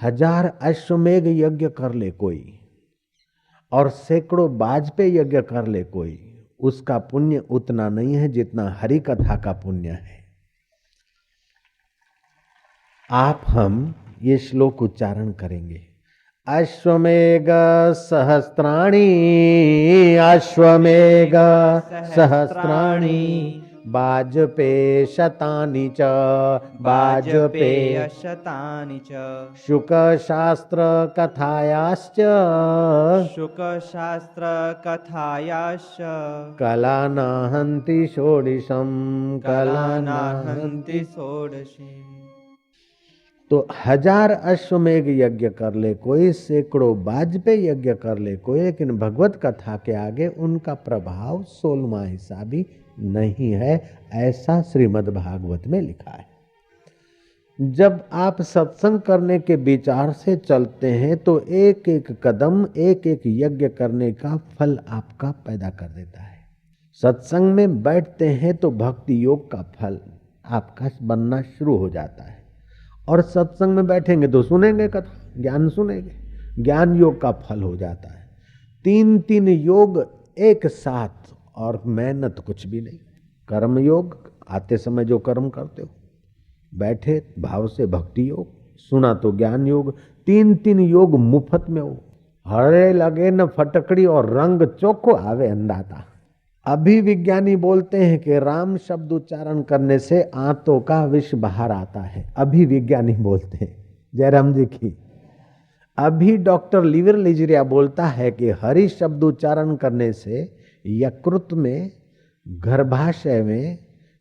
1000 अश्वमेघ यज्ञ कर ले कोई और सैकड़ों वाजपेयी यज्ञ कर ले कोई, उसका पुण्य उतना नहीं है जितना हरि कथा का पुण्य है। आप हम ये श्लोक उच्चारण करेंगे। अश्वमेघ सहस्त्राणि, अश्वमेघ सहस्त्राणि, वाजपेय शतानि च, वाजपेय शतानि च, शुकशास्त्र कथायाश्च, शुकशास्त्र कथायाश्च, कलानाहन्ति षोडशं, कलानाहन्ति षोडशीम्। तो 1000 अश्वमेघ यज्ञ कर ले कोई, सैकड़ों वाजपेयी यज्ञ कर ले कोई, लेकिन भगवत कथा के आगे उनका प्रभाव 16वां हिस्सा भी नहीं है, ऐसा श्रीमद् भागवत में लिखा है। जब आप सत्संग करने के विचार से चलते हैं तो एक एक कदम, एक एक यज्ञ करने का फल आपका पैदा कर देता है। सत्संग में बैठते हैं तो भक्ति योग का फल आपका बनना शुरू हो जाता है, और सत्संग में बैठेंगे तो सुनेंगे कथा, ज्ञान सुनेंगे, ज्ञान योग का फल हो जाता है। 3 योग एक साथ, और मेहनत कुछ भी नहीं। कर्म योग, आते समय जो कर्म करते हो, बैठे भाव से भक्ति योग, सुना तो ज्ञान योग, 3 योग मुफ्त में हो। हरे लगे न फटकड़ी और रंग चोखो आवे अंदाता। अभी विज्ञानी बोलते हैं कि राम शब्द उच्चारण करने से आंतों का विष बाहर आता है। अभी विज्ञानी बोलते हैं, जयराम जी की। अभी डॉक्टर लीवर लिजरिया बोलता है कि हरि शब्द उच्चारण करने से यकृत में, गर्भाशय में,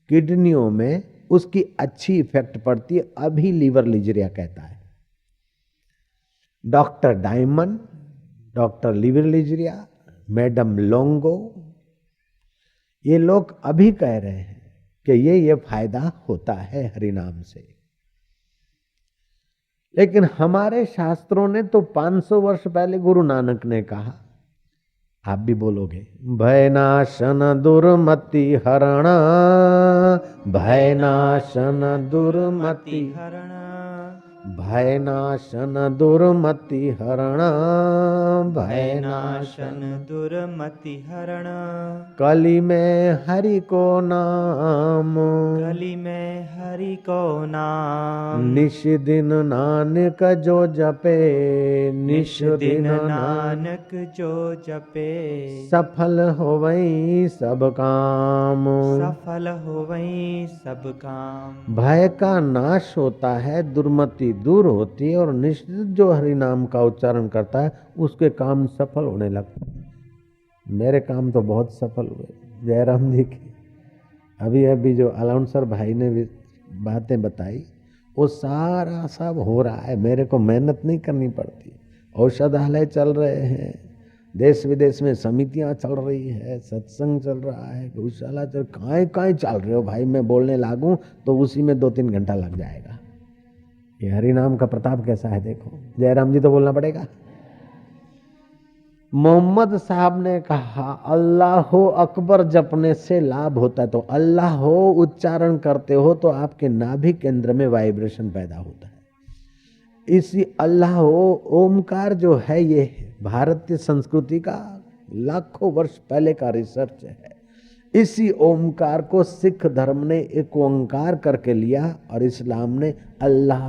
किडनियों में उसकी अच्छी इफेक्ट पड़ती है। अभी लीवर लिजरिया कहता है। डॉक्टर डायमंड, डॉक्टर लीवर लिजरिया, मैडम लोंगो, ये लोग अभी कह रहे हैं कि ये फायदा होता है हरिनाम से। लेकिन हमारे शास्त्रों ने तो 500 वर्ष पहले गुरु नानक ने कहा, आप भी बोलोगे, भयनाशन दुर्मति हरण, भयनाशन दुर्मति हरण, भयनाशन दुर्मति हरण, भयनाशन दुर्मति हरण, कली में हरि को नाम, कली में हरि को नाम, निश दिन नानक जो जपे, निश दिन नानक जो जपे, सफल होवई सब काम, सफल होवई सब काम। भय का नाश होता है, दुर्मति दूर होती है, और निश्चित जो हरि नाम का उच्चारण करता है उसके काम सफल होने लगते हैं। मेरे काम तो बहुत सफल हुए, जयराम जी की। अभी जो अलाउंसर भाई ने बातें बताई, वो सारा सब हो रहा है। मेरे को मेहनत नहीं करनी पड़ती। औषधालय चल रहे हैं, देश विदेश में समितियां चल रही है, सत्संग चल रहा है, गौशाला चल, कहाँ चल रहे हो भाई। मैं बोलने लागूं तो उसी में 2-3 घंटा लग जाएगा। ये हरि नाम का प्रताप कैसा है देखो। जयराम जी तो बोलना पड़ेगा। मोहम्मद साहब ने कहा, अल्लाह अकबर जपने से लाभ होता है। तो अल्लाह उच्चारण करते हो तो आपके नाभि केंद्र में वाइब्रेशन पैदा होता है। इसी अल्लाह ओमकार जो है, ये भारतीय संस्कृति का लाखों वर्ष पहले का रिसर्च है। इसी ओमकार को सिख धर्म ने एक ओंकार करके लिया, और इस्लाम ने अल्लाह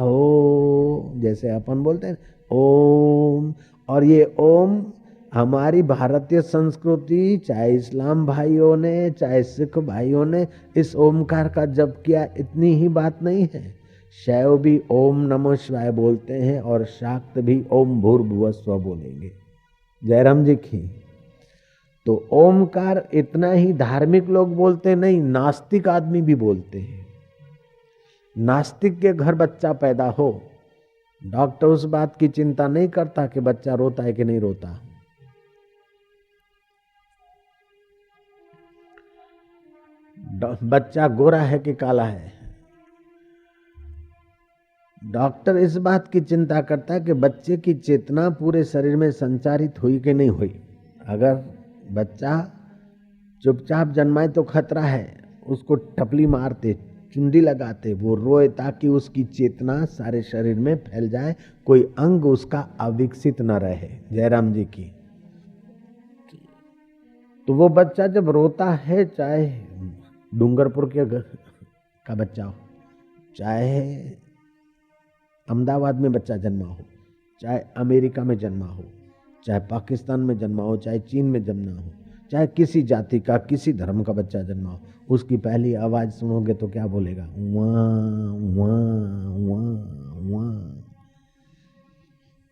जैसे अपन बोलते हैं ओम। और ये ओम हमारी भारतीय संस्कृति, चाहे इस्लाम भाइयों ने चाहे सिख भाइयों ने, इस ओमकार का जप किया, इतनी ही बात नहीं है। शैव भी ओम नमः शिवाय बोलते हैं, और शाक्त भी ओम भूर्भुवः स्वः बोलेंगे। जयराम जी की। तो ओमकार इतना ही धार्मिक लोग बोलते नहीं, नास्तिक आदमी भी बोलते हैं। नास्तिक के घर बच्चा पैदा हो, डॉक्टर उस बात की चिंता नहीं करता कि बच्चा रोता है कि नहीं रोता। बच्चा गोरा है कि काला है, डॉक्टर इस बात की चिंता करता है कि बच्चे की चेतना पूरे शरीर में संचारित हुई कि नहीं हुई। अगर बच्चा चुपचाप जन्माए तो खतरा है, उसको टपली मारते, चुंडी लगाते, वो रोए ताकि उसकी चेतना सारे शरीर में फैल जाए, कोई अंग उसका अविकसित न रहे। जयराम जी की। तो वो बच्चा जब रोता है, चाहे डूंगरपुर के का बच्चा हो, चाहे अहमदाबाद में बच्चा जन्मा हो, चाहे अमेरिका में जन्मा हो, चाहे पाकिस्तान में जन्मा हो, चाहे चीन में जन्मा हो, चाहे किसी जाति का किसी धर्म का बच्चा जन्मा हो, उसकी पहली आवाज सुनोगे तो क्या बोलेगा? वाँ वाँ वाँ वाँ।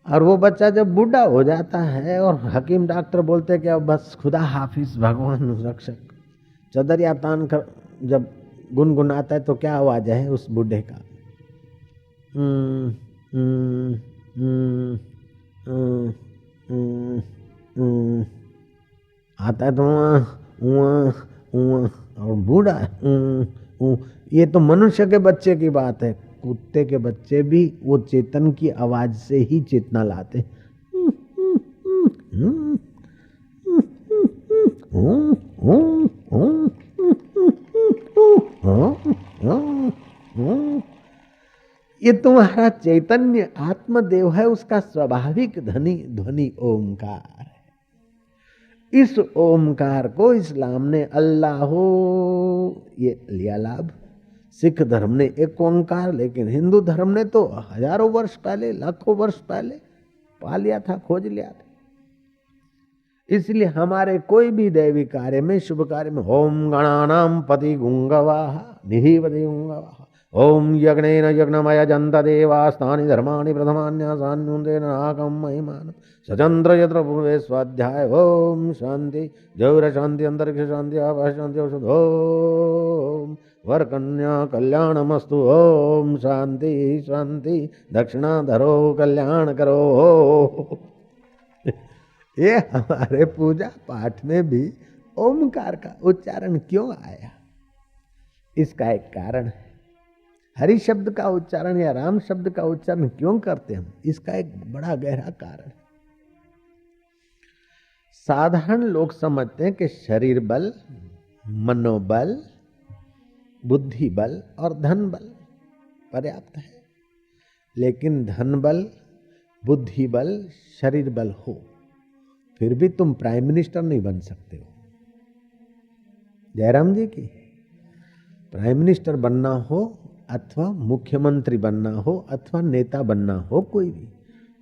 और वो बच्चा जब बूढ़ा हो जाता है और हकीम डॉक्टर बोलते कि अब बस खुदा हाफिज भगवान रक्षक, चदरिया तान कर जब गुनगुनाता है तो क्या आवाज है उस बूढ़े का? आता है तो और बूढ़ा ये तो मनुष्य के बच्चे की बात है। कुत्ते के बच्चे भी वो चेतन की आवाज से ही चेतना लाते। ये तुम्हारा चैतन्य आत्मदेव है, उसका स्वाभाविक ध्वनि ओमकार है। इस ओमकार को इस्लाम ने अल्लाह ये लिया लाभ, सिख धर्म ने एक ओंकार, लेकिन हिंदू धर्म ने तो हजारों वर्ष पहले, लाखों वर्ष पहले पा लिया था, खोज लिया था। इसलिए हमारे कोई भी दैवी कार्य में, शुभ कार्य में ओम गणानाम पति गुंगवाह निधिपति गुंगवाह, ओम यज्ञेन यज्ञमय जंत देवास्तानि धर्माणि प्रथमान्यासान्युन्देन नाकं महिमानं सचंद्र यत्र भुवे स्वाध्याय। ओम शांति जौर शांति अंतरिक्ष शांति आकाश शांति औषध। ओम वर कन्या कल्याणमस्तु। ओम शांति शांति दक्षिणा धरो कल्याण करो। ये हमारे पूजा पाठ में भी ओमकार का उच्चारण क्यों आया? इसका एक कारण है। हरि शब्द का उच्चारण या राम शब्द का उच्चारण क्यों करते हम? इसका एक बड़ा गहरा कारण है। साधारण लोग समझते हैं कि शरीर बल, मनोबल, बुद्धि बल और धन बल पर्याप्त है। लेकिन धन बल, बुद्धि बल, शरीर बल हो, फिर भी तुम प्राइम मिनिस्टर नहीं बन सकते हो। जयराम जी की। प्राइम मिनिस्टर बनना हो अथवा मुख्यमंत्री बनना हो अथवा नेता बनना हो, कोई भी,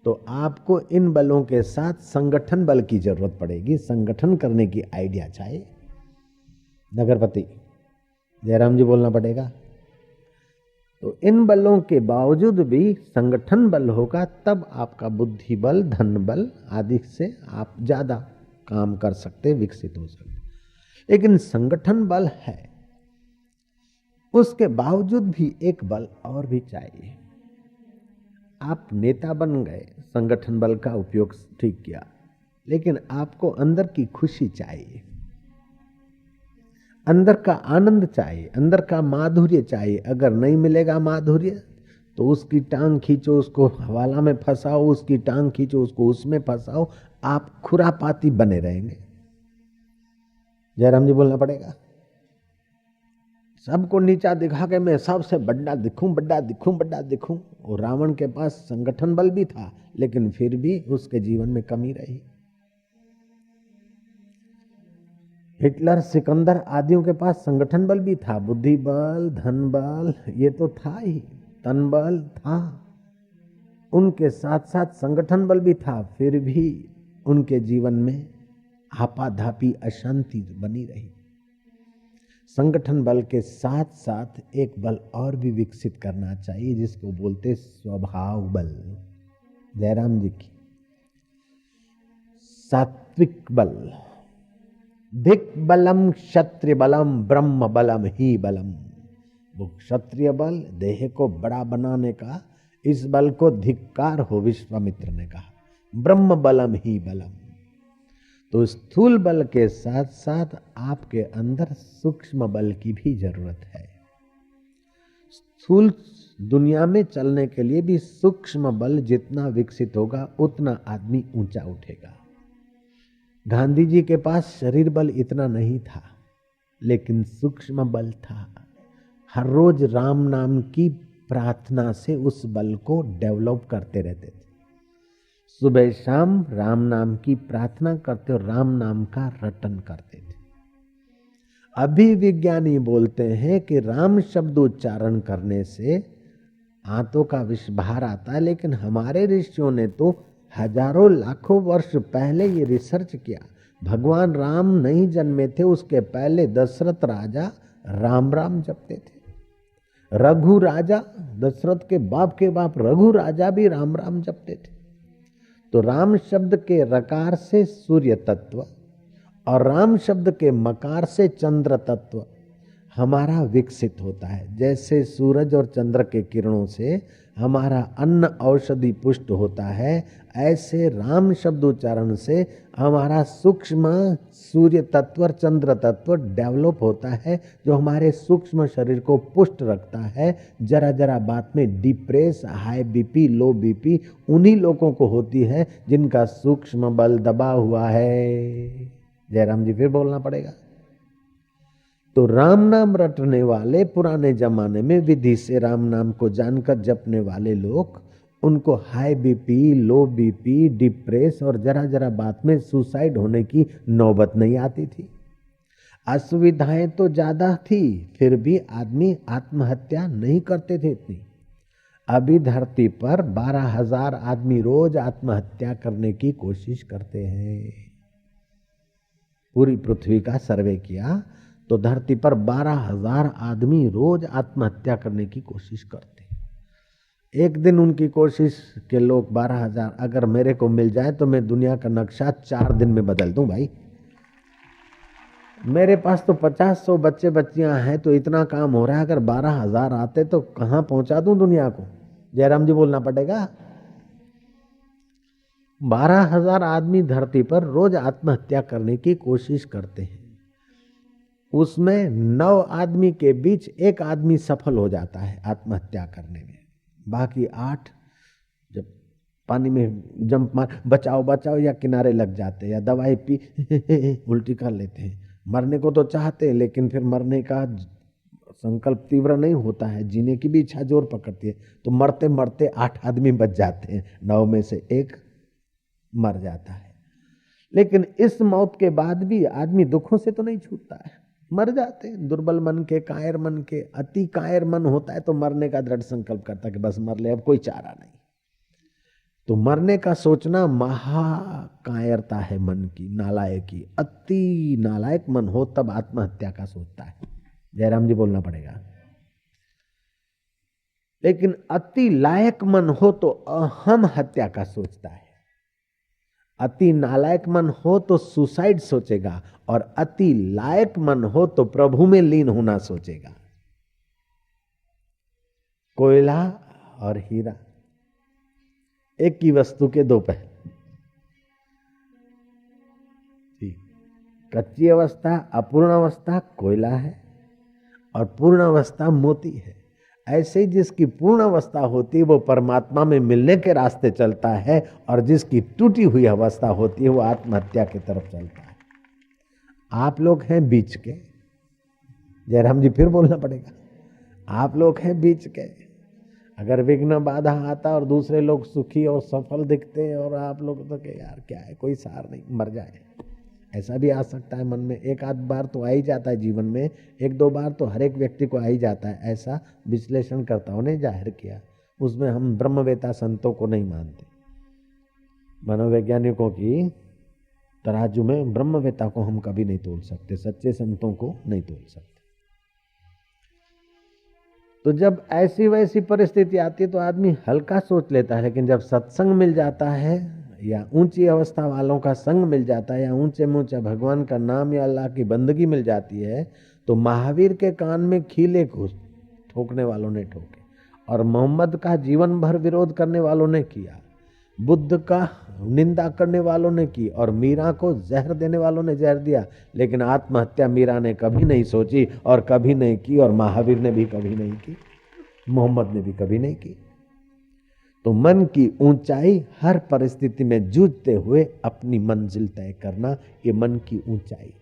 तो आपको इन बलों के साथ संगठन बल की जरूरत पड़ेगी। संगठन करने की आइडिया चाहिए। नगरपति जयराम जी बोलना पड़ेगा। तो इन बलों के बावजूद भी संगठन बल होगा, तब आपका बुद्धि बल, धन बल आदि से आप ज्यादा काम कर सकते, विकसित हो सकते। लेकिन संगठन बल है, उसके बावजूद भी एक बल और भी चाहिए। आप नेता बन गए, संगठन बल का उपयोग ठीक किया, लेकिन आपको अंदर की खुशी चाहिए, अंदर का आनंद चाहिए, अंदर का माधुर्य चाहिए। अगर नहीं मिलेगा माधुर्य तो उसकी टांग खींचो, उसको हवाला में फंसाओ, उसकी टांग खींचो, उसको उसमें फंसाओ, आप खुरापाती बने रहेंगे। जयराम जी बोलना पड़ेगा। सबको नीचा दिखा के मैं सबसे बड़ा दिखूं, बड़ा दिखूं, बड़ा दिखूं। और रावण के पास संगठन बल भी था, लेकिन फिर भी उसके जीवन में कमी रही। हिटलर, सिकंदर आदियों के पास संगठन बल भी था, बुद्धि बल, धन बल ये तो था ही, तन बल था, उनके साथ साथ संगठन बल भी था, फिर भी उनके जीवन में आपाधापी अशांति बनी रही। संगठन बल के साथ साथ एक बल और भी विकसित करना चाहिए, जिसको बोलते स्वभाव बल। जयराम जी की। सात्विक बल। धिक बलम क्षत्रिय बलम ब्रह्म बलम ही बलम। वो क्षत्रिय बल, देह को बड़ा बनाने का, इस बल को धिक्कार हो, विश्वामित्र ने कहा। ब्रह्म बलम ही बलम। तो स्थूल बल के साथ साथ आपके अंदर सूक्ष्म बल की भी जरूरत है। स्थूल दुनिया में चलने के लिए भी सूक्ष्म बल जितना विकसित होगा, उतना आदमी ऊंचा उठेगा। गांधी जी के पास शरीर बल इतना नहीं था, लेकिन सूक्ष्म बल था। हर रोज राम नाम की प्रार्थना से उस बल को डेवलप करते रहते थे। सुबह शाम राम नाम की प्रार्थना करते और राम नाम का रटन करते थे। अभी विज्ञानी बोलते हैं कि राम शब्द उच्चारण करने से आंतों का विषभार आता है, लेकिन हमारे ऋषियों ने तो हजारों लाखों वर्ष पहले ये रिसर्च किया। भगवान राम नहीं जन्मे थे, उसके पहले दशरथ राजा राम राम जपते थे। रघु राजा, दशरथ के बाप रघु राजा भी राम राम जपते थे। तो राम शब्द के रकार से सूर्य तत्व और राम शब्द के मकार से चंद्र तत्व हमारा विकसित होता है। जैसे सूरज और चंद्र के किरणों से हमारा अन्न औषधि पुष्ट होता है, ऐसे राम शब्द उच्चारण से हमारा सूक्ष्म सूर्य तत्व और चंद्र तत्व डेवलप होता है, जो हमारे सूक्ष्म शरीर को पुष्ट रखता है। जरा जरा बात में डिप्रेस, हाई बीपी, लो बीपी उन्हीं लोगों को होती है जिनका सूक्ष्म बल दबा हुआ है। जयराम जी फिर बोलना पड़ेगा। तो राम नाम रटने वाले, पुराने जमाने में विधि से राम नाम को जानकर जपने वाले लोग, उनको हाई बीपी, लो बीपी, डिप्रेस और जरा जरा बात में सुसाइड होने की नौबत नहीं आती थी। असुविधाएं तो ज्यादा थी, फिर भी आदमी आत्महत्या नहीं करते थे इतनी। अभी धरती पर 12,000 आदमी रोज आत्महत्या करने की कोशिश करते हैं। पूरी पृथ्वी का सर्वे किया तो धरती पर 12,000 आदमी रोज आत्महत्या करने की कोशिश करते हैं। एक दिन उनकी कोशिश के लोग 12,000 अगर मेरे को मिल जाए तो मैं दुनिया का नक्शा 4 दिन में बदल दूं भाई। मेरे पास तो 50-100 बच्चे बच्चियां हैं, तो इतना काम हो रहा है। अगर 12,000 आते तो कहां पहुंचा दूं दुनिया को। जयराम जी बोलना पड़ेगा। 12,000 आदमी धरती पर रोज आत्महत्या करने की कोशिश करते हैं। उसमें 9 आदमी के बीच 1 आदमी सफल हो जाता है आत्महत्या करने में। बाकी 8 जब पानी में जंप मार बचाओ बचाओ या किनारे लग जाते या दवाई पी उल्टी कर लेते हैं। मरने को तो चाहते हैं, लेकिन फिर मरने का संकल्प तीव्र नहीं होता है, जीने की भी इच्छा जोर पकड़ती है। तो मरते मरते 8 आदमी बच जाते हैं, 9 में से 1 मर जाता है। लेकिन इस मौत के बाद भी आदमी दुखों से तो नहीं छूटता है, मर जाते हैं। दुर्बल मन के, कायर मन के, अति कायर मन होता है तो मरने का दृढ़ संकल्प करता है कि बस मर ले, अब कोई चारा नहीं। तो मरने का सोचना महाकायरता है मन की, नालायकी। अति नालायक मन हो तब आत्महत्या का सोचता है। जयराम जी बोलना पड़ेगा। लेकिन अति लायक मन हो तो अहम हत्या का सोचता है। अति नालायक मन हो तो सुसाइड सोचेगा, और अति लायक मन हो तो प्रभु में लीन होना सोचेगा। कोयला और हीरा एक ही वस्तु के 2 पहलू। कच्ची अवस्था, अपूर्ण अवस्था कोयला है और पूर्ण अवस्था मोती है। ऐसे ही जिसकी पूर्ण अवस्था होती है वो परमात्मा में मिलने के रास्ते चलता है, और जिसकी टूटी हुई अवस्था होती है वो आत्महत्या की तरफ चलता है। आप लोग हैं बीच के। जयराम जी फिर बोलना पड़ेगा। आप लोग हैं बीच के। अगर विघ्न बाधा आता और दूसरे लोग सुखी और सफल दिखते हैं और आप लोग तो कि यार क्या है, कोई सार नहीं, मर जाए, ऐसा भी आ सकता है मन में। एक आध बार तो आ ही जाता है जीवन में, 1-2 बार तो हर एक व्यक्ति को आ ही जाता है। ऐसा विश्लेषणकर्ताओं ने जाहिर किया। उसमें हम ब्रह्मवेता संतों को नहीं मानते। मनोवैज्ञानिकों की तराजू में ब्रह्मवेता को हम कभी नहीं तोल सकते, सच्चे संतों को नहीं तोल सकते। तो जब ऐसी वैसी परिस्थिति आती है तो आदमी हल्का सोच लेता है, लेकिन जब सत्संग मिल जाता है या ऊंची अवस्था वालों का संग मिल जाता है या ऊंचे ऊंचे भगवान का नाम या अल्लाह की बंदगी मिल जाती है, तो महावीर के कान में खीले घुस ठोकने वालों ने ठोके, और मोहम्मद का जीवन भर विरोध करने वालों ने किया, बुद्ध का निंदा करने वालों ने की, और मीरा को जहर देने वालों ने जहर दिया। लेकिन आत्महत्या मीरा ने कभी नहीं सोची और कभी नहीं की, और महावीर ने भी कभी नहीं की, मोहम्मद ने भी कभी नहीं की। तो मन की ऊंचाई हर परिस्थिति में जूझते हुए अपनी मंजिल तय करना, ये मन की ऊंचाई।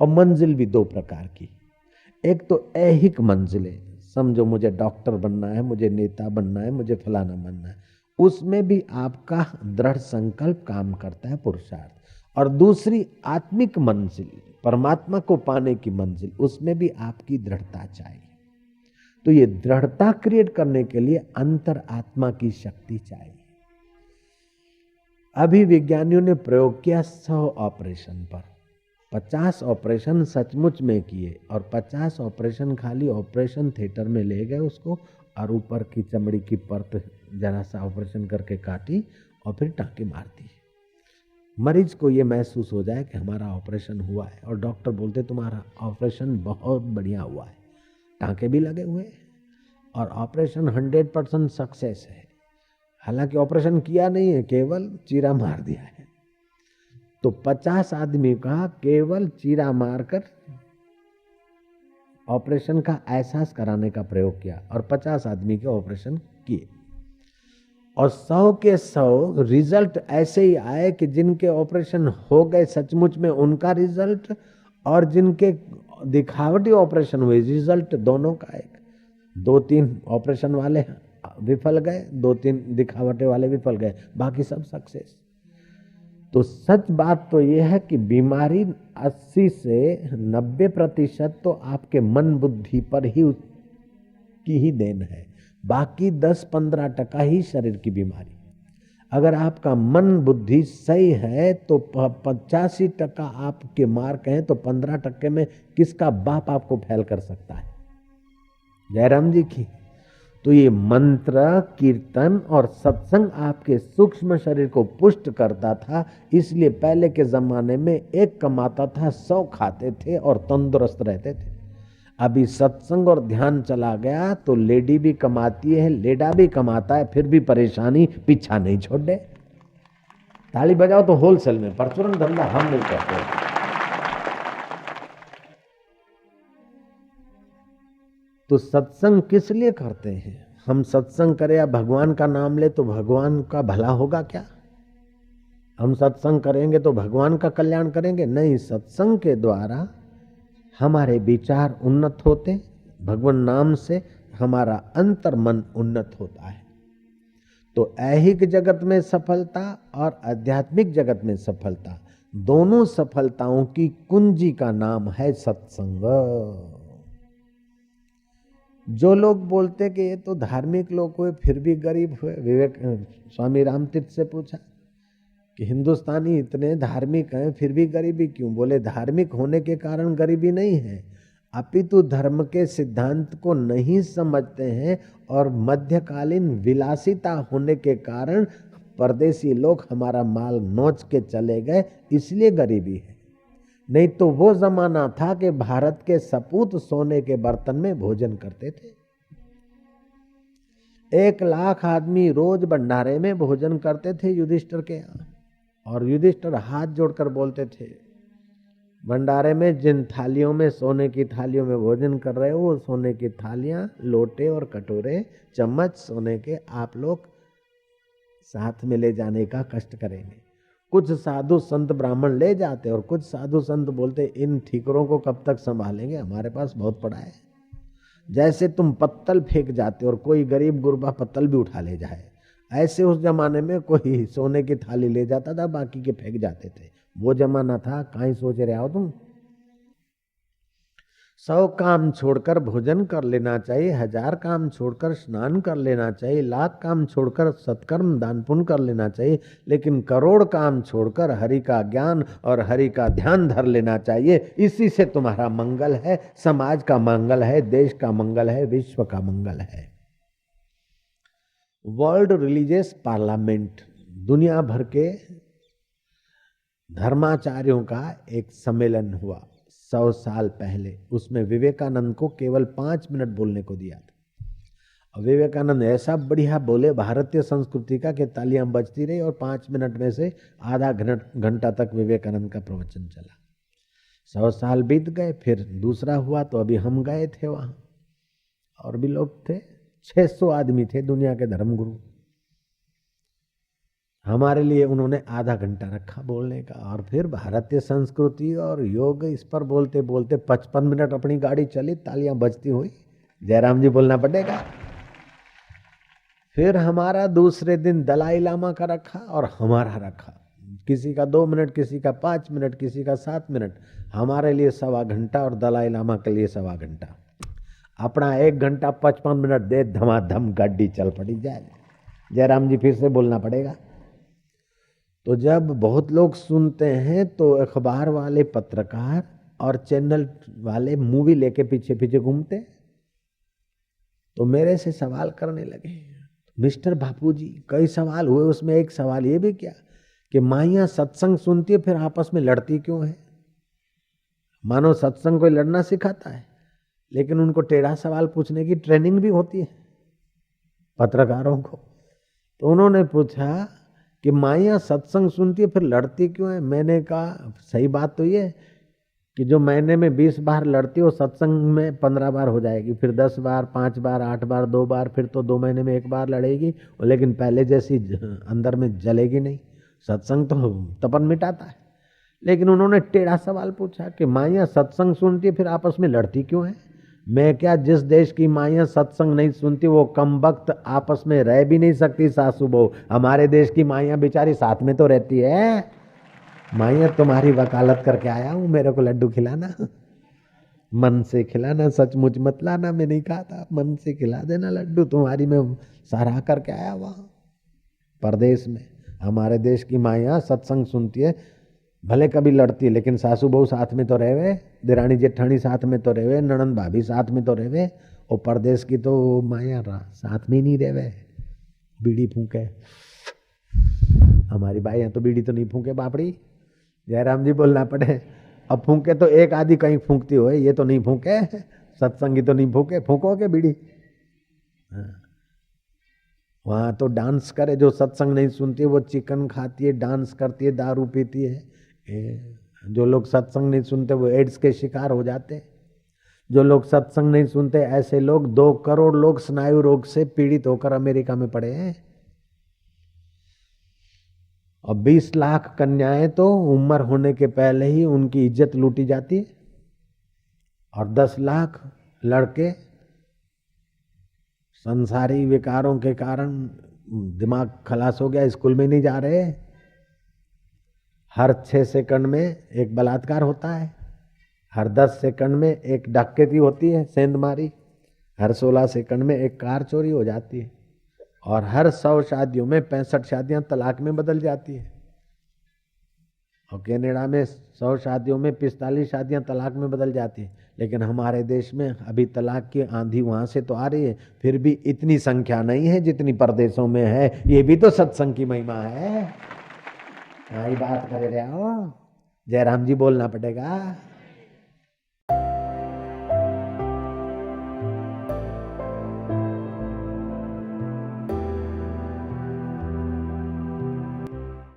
और मंजिल भी 2 प्रकार की। एक तो ऐहिक मंजिलें, समझो मुझे डॉक्टर बनना है, मुझे नेता बनना है, मुझे फलाना बनना है, उसमें भी आपका दृढ़ संकल्प काम करता है, पुरुषार्थ। और दूसरी आत्मिक मंजिल, परमात्मा को पाने की मंजिल, उसमें भी आपकी दृढ़ता चाहिए। तो ये दृढ़ता क्रिएट करने के लिए अंतर आत्मा की शक्ति चाहिए। अभी विज्ञानियों ने प्रयोग किया 100 ऑपरेशन पर, 50 ऑपरेशन सचमुच में किए और 50 ऑपरेशन खाली ऑपरेशन थिएटर में ले गए उसको, और ऊपर की चमड़ी की परत जरा सा ऑपरेशन करके काटी और फिर टाँके मार दी। मरीज को ये महसूस हो जाए कि हमारा ऑपरेशन हुआ है, और डॉक्टर बोलते तुम्हारा ऑपरेशन बहुत बढ़िया हुआ है, टाँके भी लगे हुए और ऑपरेशन 100% सक्सेस है। हालांकि ऑपरेशन किया नहीं है, केवल चीरा मार दिया है। तो 50 आदमी का केवल चीरा मारकर ऑपरेशन का एहसास कराने का प्रयोग किया और 50 आदमी के ऑपरेशन किए, और 100 के 100 रिजल्ट ऐसे ही आए कि जिनके ऑपरेशन हो गए सचमुच में उनका रिजल्ट, और जिनके दिखावटी ऑपरेशन हुए रिजल्ट दोनों का एक। 2-3 ऑपरेशन वाले विफल गए, 2-3 दिखावटे वाले विफल गए, बाकी सब सक्सेस। तो सच बात तो यह है कि बीमारी 80 से 90% तो आपके मन बुद्धि पर ही की ही देन है, बाकी 10-15% ही शरीर की बीमारी। अगर आपका मन बुद्धि सही है तो 85% आपके मार्क हैं, तो 15% में किसका बाप आपको फेल कर सकता है? जयराम जी की। तो ये मंत्र, कीर्तन और सत्संग आपके सूक्ष्म शरीर को पुष्ट करता था, इसलिए पहले के जमाने में एक कमाता था, 100 खाते थे और तंदुरुस्त रहते थे। अभी सत्संग और ध्यान चला गया तो लेडी भी कमाती है, लेडा भी कमाता है, फिर भी परेशानी पीछा नहीं छोड़े। ताली बजाओ तो होलसेल में, परचूरन धंधा हम नहीं करते। तो सत्संग किस लिए करते हैं? हम सत्संग करें या भगवान का नाम ले तो भगवान का भला होगा क्या? हम सत्संग करेंगे तो भगवान का कल्याण करेंगे? नहीं, सत्संग के द्वारा हमारे विचार उन्नत होते, भगवान नाम से हमारा अंतर मन उन्नत होता है। तो ऐहिक जगत में सफलता और आध्यात्मिक जगत में सफलता, दोनों सफलताओं की कुंजी का नाम है सत्संग। जो लोग बोलते कि ये तो धार्मिक लोग हुए फिर भी गरीब हुए, विवेक स्वामी रामतीर्थ से पूछा कि हिंदुस्तानी इतने धार्मिक हैं फिर भी गरीबी क्यों? बोले धार्मिक होने के कारण गरीबी नहीं है, अपितु धर्म के सिद्धांत को नहीं समझते हैं और मध्यकालीन विलासिता होने के कारण परदेसी लोग हमारा माल नोच के चले गए, इसलिए गरीबी है। नहीं तो वो जमाना था कि भारत के सपूत सोने के बर्तन में भोजन करते थे। 1 लाख आदमी रोज भंडारे में भोजन करते थे युधिष्ठिर के यहाँ, और युधिष्ठिर हाथ जोड़कर बोलते थे भंडारे में जिन थालियों में, सोने की थालियों में भोजन कर रहे हो, वो सोने की थालियां, लोटे और कटोरे, चम्मच सोने के, आप लोग साथ में ले जाने का कष्ट करेंगे। कुछ साधु संत ब्राह्मण ले जाते और कुछ साधु संत बोलते इन ठीकरों को कब तक संभालेंगे, हमारे पास बहुत पड़ा है। जैसे तुम पत्तल फेंक जाते और कोई गरीब गुरबा पत्तल भी उठा ले जाए, ऐसे उस जमाने में कोई सोने की थाली ले जाता था, बाकी के फेंक जाते थे। वो जमाना था, कहीं सोच रहे हो तुम? 100 काम छोड़कर भोजन कर लेना चाहिए, 1000 काम छोड़कर स्नान कर लेना चाहिए, 1,00,000 काम छोड़कर सत्कर्म दान पुण्य कर लेना चाहिए, लेकिन करोड़ काम छोड़कर हरि का ज्ञान और हरि का ध्यान धर लेना चाहिए। इसी से तुम्हारा मंगल है, समाज का मंगल है, देश का मंगल है, विश्व का मंगल है। वर्ल्ड रिलीजियस पार्लियामेंट, दुनिया भर के धर्माचार्यों का एक सम्मेलन हुआ 100 साल पहले। उसमें विवेकानंद को केवल 5 मिनट बोलने को दिया था, और विवेकानंद ऐसा बढ़िया बोले भारतीय संस्कृति का कि तालियां बजती रही, और 5 मिनट में से आधा घंटा तक विवेकानंद का प्रवचन चला। 100 साल बीत गए, फिर दूसरा हुआ, तो अभी हम गए थे वहां, और भी लोग थे, 600 आदमी थे दुनिया के धर्मगुरु। हमारे लिए उन्होंने आधा घंटा रखा बोलने का, और फिर भारतीय संस्कृति और योग इस पर बोलते बोलते 55 मिनट अपनी गाड़ी चली, तालियां बजती हुई। जयराम जी बोलना पड़ेगा। फिर हमारा दूसरे दिन दलाई लामा का रखा और हमारा रखा, किसी का 2 मिनट, किसी का 5 मिनट, किसी का 7 मिनट, हमारे लिए 1.25 घंटा और दलाई लामा के लिए 1.25 घंटा। अपना 1 घंटा 55 मिनट दे धमाधम गाड़ी चल पड़ी जाए। जयराम जी फिर से बोलना पड़ेगा। तो जब बहुत लोग सुनते हैं तो अखबार वाले पत्रकार और चैनल वाले मूवी लेके पीछे पीछे घूमते, तो मेरे से सवाल करने लगे, मिस्टर बापू जी कई सवाल हुए, उसमें एक सवाल ये भी क्या कि माइयां सत्संग सुनती है फिर आपस में लड़ती क्यों है? मानो सत्संग कोई लड़ना सिखाता है, लेकिन उनको टेढ़ा सवाल पूछने की ट्रेनिंग भी होती है पत्रकारों को। तो उन्होंने पूछा कि माइयां सत्संग सुनती है फिर लड़ती क्यों है? मैंने कहा सही बात तो ये कि जो महीने में 20 बार लड़ती है वो सत्संग में 15 बार हो जाएगी, फिर 10 बार, 5 बार, 8 बार, 2 बार, फिर तो 2 महीने में 1 बार लड़ेगी, लेकिन पहले जैसी अंदर में जलेगी नहीं। सत्संग तो तपन मिटाता है। लेकिन उन्होंने टेढ़ा सवाल पूछा कि माइयां सत्संग सुनती है फिर आपस में लड़ती क्यों है? मैं क्या, जिस देश की माइयां सत्संग नहीं सुनती वो कमबख्त आपस में रह भी नहीं सकती सासू बहू। हमारे देश की माइयां बेचारी साथ में तो रहती है। माइयां तुम्हारी वकालत करके आया हूं, मेरे को लड्डू खिलाना, मन से खिलाना, सचमुच मत लाना, मैं नहीं कहा था, मन से खिला देना लड्डू, तुम्हारी मैं सराह करके आया वहां परदेश में। हमारे देश की माइयां सत्संग सुनती है, भले कभी लड़ती है लेकिन सासू बहू साथ में तो रहवे, दिरानी जेठानी साथ में तो रहवे, ननंद भाभी साथ में तो रहवे। और परदेश की तो माया साथ में ही नहीं रहवे, बीड़ी फूके। हमारी बाइयां तो बीड़ी तो नहीं फूके बापड़ी, जयराम जी बोलना पड़े। अब फूके तो एक आधी कहीं फूकती हो, ये तो नहीं फूके, सत्संगी तो नहीं फूके, फूकोगे बीड़ी? वहां तो डांस करे, जो सत्संग नहीं सुनती है वो चिकन खाती है, डांस करती है, दारू पीती है। जो लोग सत्संग नहीं सुनते वो एड्स के शिकार हो जाते। जो लोग सत्संग नहीं सुनते ऐसे लोग, 2 करोड़ लोग स्नायु रोग से पीड़ित होकर अमेरिका में पड़े हैं। और 20 लाख कन्याएं तो उम्र होने के पहले ही उनकी इज्जत लूटी जाती है। और 10 लाख लड़के संसारी विकारों के कारण दिमाग खलास हो गया, स्कूल में नहीं जा रहे। हर 6 सेकंड में एक बलात्कार होता है, हर 10 सेकंड में एक डकैती होती है, सेंधमारी, हर 16 सेकंड में एक कार चोरी हो जाती है, और हर 100 शादियों में 65 शादियां तलाक में बदल जाती है। और कनाडा में 100 शादियों में 45 शादियां तलाक में बदल जाती है। लेकिन हमारे देश में अभी तलाक की आंधी वहां से तो आ रही है, फिर भी इतनी संख्या नहीं है जितनी परदेशों में है। ये भी तो सत्संग की महिमा है। यही बात करे रहे हो, जयराम जी बोलना पड़ेगा।